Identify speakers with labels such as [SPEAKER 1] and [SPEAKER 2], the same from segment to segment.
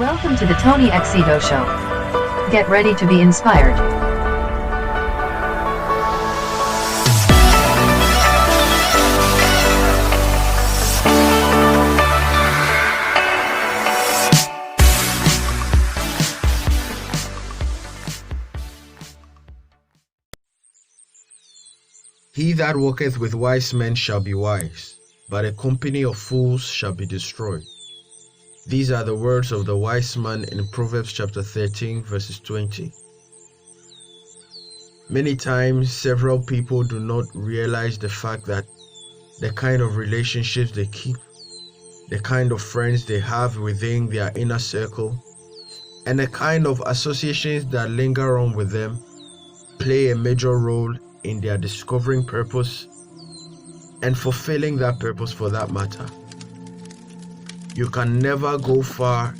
[SPEAKER 1] Welcome to the Tony Exito Show. Get ready to be inspired.
[SPEAKER 2] He that walketh with wise men shall be wise, but a company of fools shall be destroyed. These are the words of the wise man in Proverbs chapter 13, verses 20. Many times, several people do not realize the fact that the kind of relationships they keep, the kind of friends they have within their inner circle, and the kind of associations that linger on with them play a major role in their discovering purpose and fulfilling that purpose for that matter. You can never go far,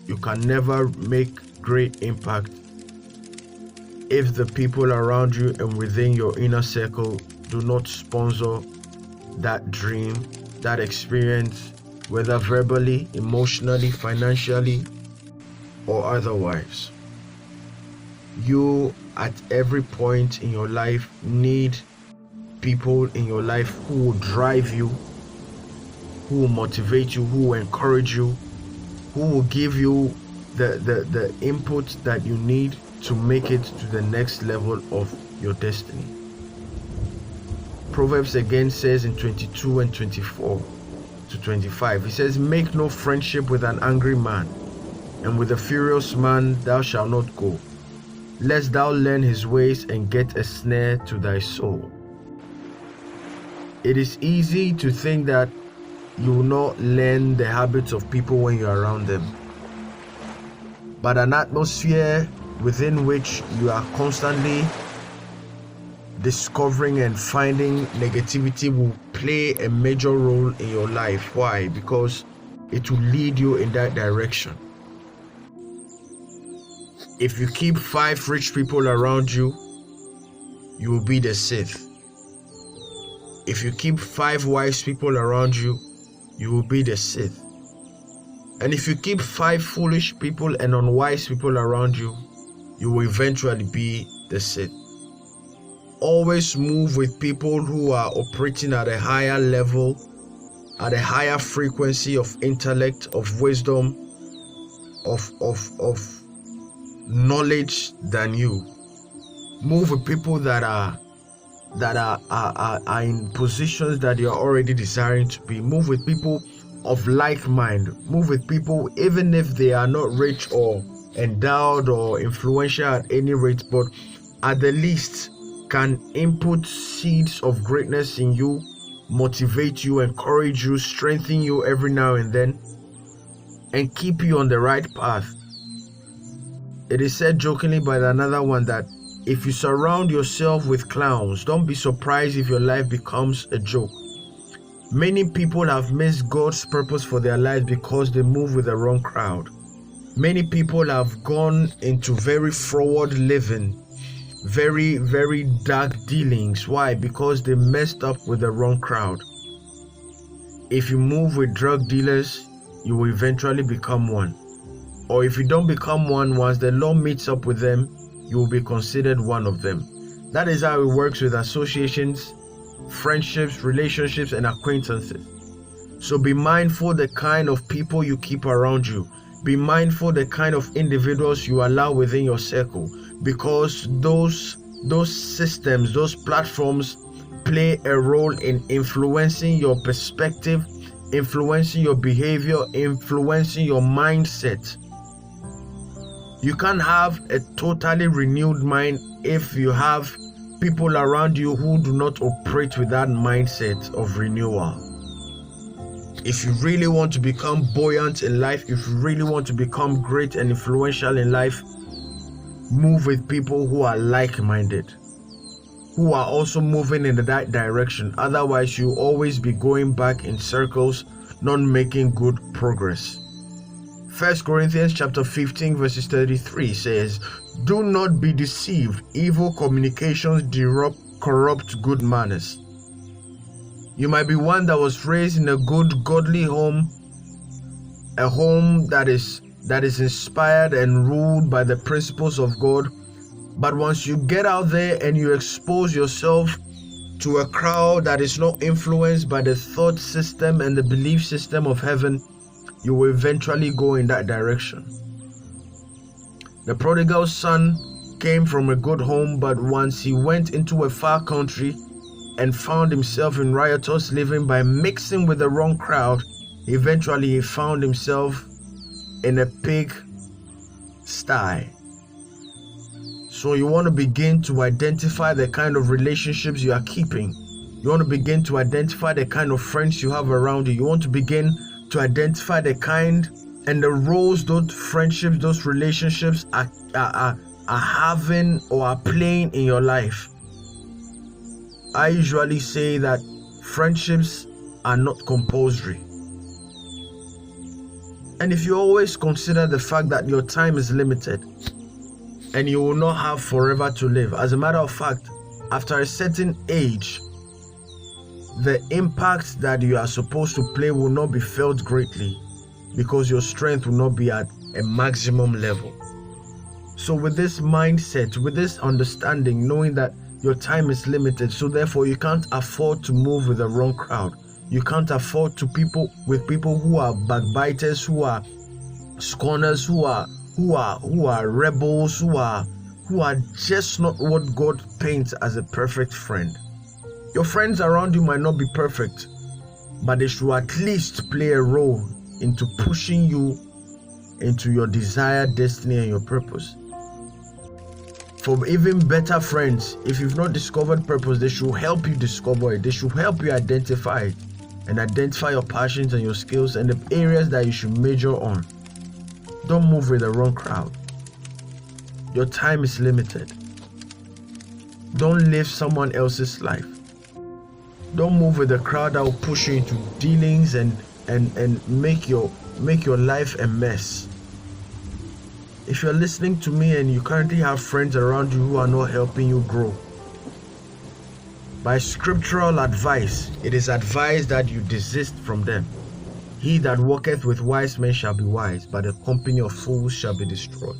[SPEAKER 2] you can never make great impact if the people around you and within your inner circle do not sponsor that dream, that experience, whether verbally, emotionally, financially, or otherwise. You, at every point in your life, need people in your life who will drive you, who will motivate you, who will encourage you, who will give you the input that you need to make it to the next level of your destiny. Proverbs again says in 22 and 24 to 25, it says, "Make no friendship with an angry man, and with a furious man thou shalt not go, lest thou learn his ways and get a snare to thy soul." It is easy to think that you will not learn the habits of people when you're around them. But an atmosphere within which you are constantly discovering and finding negativity will play a major role in your life. Why? Because it will lead you in that direction. If you keep 5 rich people around you, you will be the sixth. If you keep 5 wise people around you, you will be the sixth. And if you keep 5 foolish people and unwise people around you, you will eventually be the sixth. Always move with people who are operating at a higher level, at a higher frequency of intellect, of wisdom, of knowledge than you. Move with people that are in positions that you're already desiring to be. Move with people of like mind. Move with people even if they are not rich or endowed or influential at any rate, but at the least can input seeds of greatness in you, motivate you, encourage you, strengthen you every now and then, and keep you on the right path. It is said jokingly by another one that if you surround yourself with clowns, don't be surprised if your life becomes a joke. Many people have missed God's purpose for their lives because they move with the wrong crowd. Many people have gone into very forward living, very, very dark dealings. Why? Because they messed up with the wrong crowd. If you move with drug dealers, you will eventually become one. Or if you don't become one, once the law meets up with them, you will be considered one of them. That is how it works with associations, friendships, relationships, and acquaintances. So be mindful the kind of people you keep around you. Be mindful the kind of individuals you allow within your circle, because those systems, those platforms play a role in influencing your perspective, influencing your behavior, influencing your mindset. You can't have a totally renewed mind if you have people around you who do not operate with that mindset of renewal. If you really want to become buoyant in life, if you really want to become great and influential in life, move with people who are like-minded, who are also moving in that direction. Otherwise, you'll always be going back in circles, not making good progress. 1 Corinthians chapter 15 verses 33 says, "Do not be deceived. Evil communications corrupt good manners." You might be one that was raised in a good, godly home, a home that is inspired and ruled by the principles of God. But once you get out there and you expose yourself to a crowd that is not influenced by the thought system and the belief system of heaven, you will eventually go in that direction. The prodigal son came from a good home, but once he went into a far country and found himself in riotous living by mixing with the wrong crowd, eventually he found himself in a pig sty. So you want to begin to identify the kind of relationships you are keeping. You want to begin to identify the kind of friends you have around you. You want to begin to identify the kind and the roles those friendships, those relationships are having or are playing in your life. I usually say that friendships are not compulsory. And if you always consider the fact that your time is limited and you will not have forever to live, as a matter of fact, after a certain age, the impact that you are supposed to play will not be felt greatly because your strength will not be at a maximum level. So with this mindset, with this understanding, knowing that your time is limited, so therefore you can't afford to move with the wrong crowd. You can't afford to people who are backbiters, who are scorners, who are rebels, who are just not what God paints as a perfect friend. Your friends around you might not be perfect, but they should at least play a role into pushing you into your desired destiny and your purpose. For even better friends, if you've not discovered purpose, they should help you discover it. They should help you identify it and identify your passions and your skills and the areas that you should major on. Don't move with the wrong crowd. Your time is limited. Don't live someone else's life. Don't move with the crowd that will push you into dealings and make your life a mess. If you're listening to me and you currently have friends around you who are not helping you grow, by scriptural advice, it is advised that you desist from them. He that walketh with wise men shall be wise, but the company of fools shall be destroyed.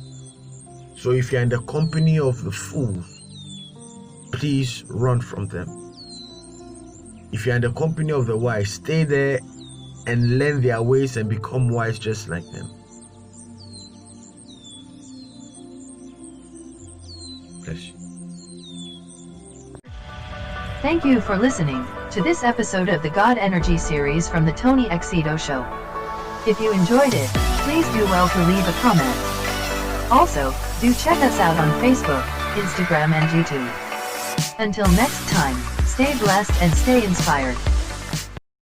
[SPEAKER 2] So if you're in the company of the fools, please run from them. If you're in the company of the wise, stay there and learn their ways and become wise just like them. Bless you.
[SPEAKER 1] Thank you for listening to this episode of the God Energy series from the Tony Exito Show. If you enjoyed it, please do well to leave a comment. Also, do check us out on Facebook, Instagram and YouTube. Until next time, stay blessed and stay inspired.